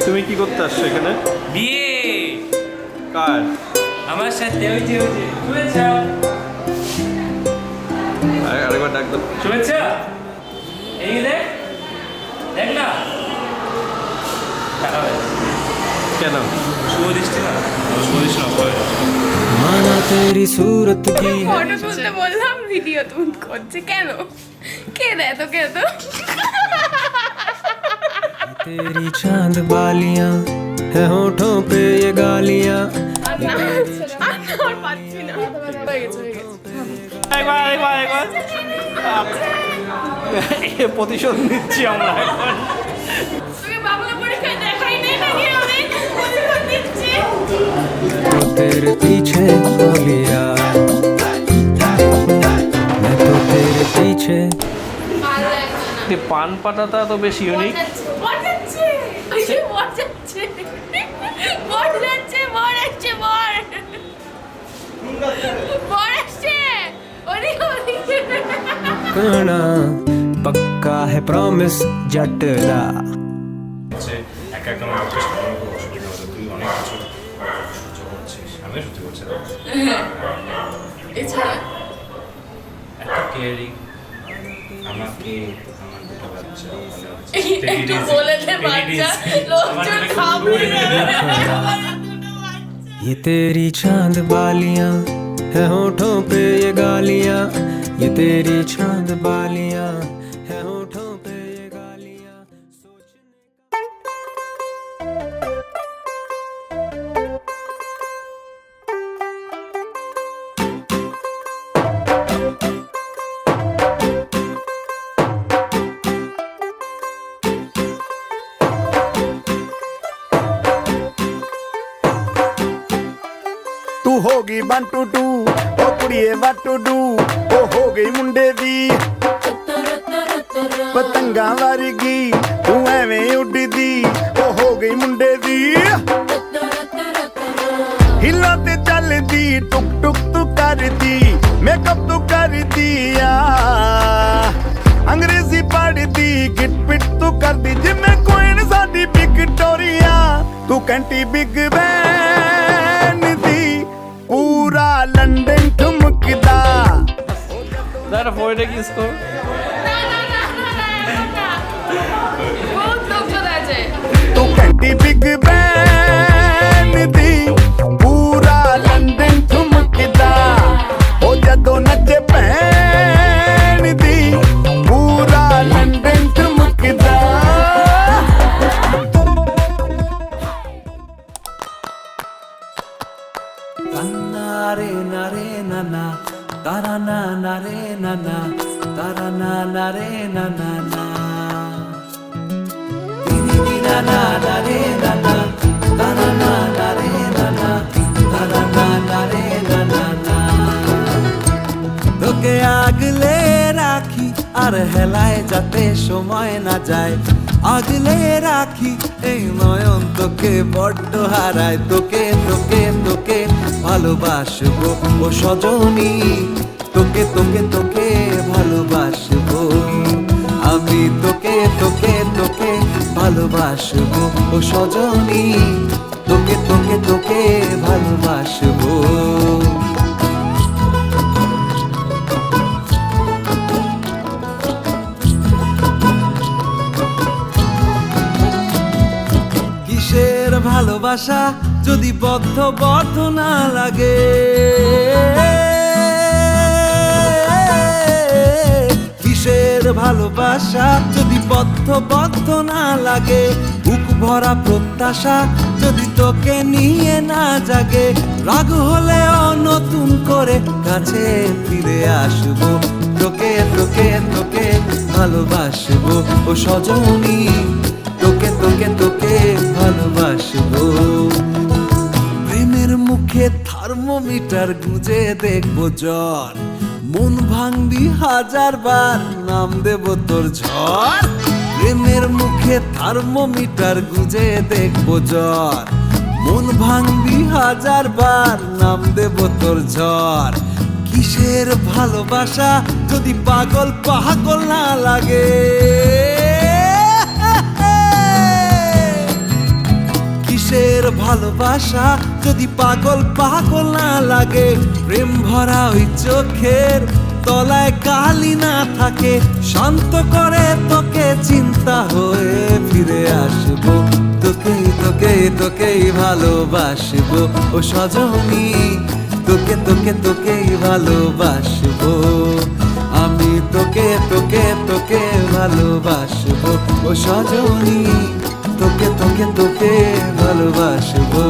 তুমি কি করতে আসছো এখানে? বিয়ে কার? আমার সাথে ওই যে শুভেচ্ছা আরেকবার ডাক দাও। শুভেচ্ছা এই দেখ দেখ না কেন? শুভ দৃষ্টি না শুভ দৃষ্টি না माना तेरी सूरत की ফটো তুলতে বললাম ভিডিও তুল করছে কেন? কে দেয় তো কে তো तेरी चांद बालियां है होठों पे ये गालियां আর পাচ্ছি না হয়ে গেছে একবার প্রতিশোধ নিচ্ছি আমরা এখন। তুমি বাংলা পরীক্ষায় দেখাই নেই নাকি আমি প্রতিশোধ নিচ্ছি तो तेरे पीछे हो लिया मैं तो तेरे पीछे ভালো লাগছে না এই পান পাতাটা তো বেশ ইউনিক। বর যাচ্ছে বর যাচ্ছে বর যাচ্ছে বর আসছে বর বর আসছে ওদিকে ওদিকে कहना पक्का है प्रॉमिस जट दा হচ্ছে একা একটা আমার পক্ষে সামলানো খুব অসুবিধা হতো তুই অনেক কিছু সহ্য করছিস আমি সহ্য করছি না এছাড়া এত কেয়ারিং আমাকে আমার দুটো বাচ্চা একটু বলে দে বাচ্চা লোকজন খাবে ये तेरी चांद बालियां है होठों पे ये गालियां ये तेरी चांद बालियां है होठों पे ये गालियां सोचने तू होगी 1 2 2 ओ कुड़िए what to do ओ हो गई मुंडे दी पतंगा वर्गी तू एवें उड़दी ओ हो गई मुंडे दी हिला ते चलदी टुक टुक तू करदी मेकअप तू कर दिया अंग्रेजी पढ़दी गिट पिट तू करदी जिम्मे कोइन साडी विक्टोरिया तू कैंटी बिग बैन दी पूरा लंदन ठुमकदा দাঁড়া ফোনটা কিস কর। বহুত লোকজন আছে तू कैंटी बिग बैन दी पूरा लंदन ठुमकदा ओ जदों नचे भैन दी पूरा London ठुमकदा Nare nare nana tarana nare nana tarana nare nana na Dini nana nare nana tarana nare nana tarana nare nana na তোকে আগলে রাখি আর হেলায় যাতে সময় না যায় আগলে রাখি এই নয়ন তোকে বড্ড হারায় তোকে তোকে তোকে ভালোবাসবো ও সজনী তোকে তোকে তোকে ভালোবাসবো আমি তোকে তোকে তোকে ভালোবাসবো ও সজনী তোকে তোকে তোকে ভালোবাসবো কিসের ভালোবাসা যদি বদ্ধ না লাগে কিসের ভালোবাসা যদি বদ্ধ না লাগে বুক ভরা প্রত্যাশা যদি তোকে নিয়ে না জাগে রাগ হলেও নতুন করে কাছে ফিরে আসবো তোকে তোকে তোকে ভালোবাসবো ও সজনী তোকে তোকে তোকে ভালোবাসবো প্রেমের মুখে থার্মোমিটার গুঁজে দেখবো জ্বর মন ভাঙবি 1000 বার নাম দেব তোর ঝড় প্রেমের মুখে থার্মোমিটার গুঁজে দেখবো জ্বর মন ভাঙবি 1000 বার নাম দেব তোর ঝড় কিসের ভালোবাসা যদি পাগল পাগল না লাগে কিসের ভালোবাসা যদি পাগল পাগল না লাগে, প্রেম ভরা ওই চোখের তলায় কালি না থাকে, শান্ত করে তোকে চিন্তা হয়ে ফিরে আসবো, তোকেই তোকেই তোকেই ভালোবাসবো ও সজনী, তোকে তোকে তোকেই ভালোবাসবো আমি, তোকে তোকে তোকে ভালোবাসবো ও সজনী, তোকে তোকে তোকে ভালোবাসবো।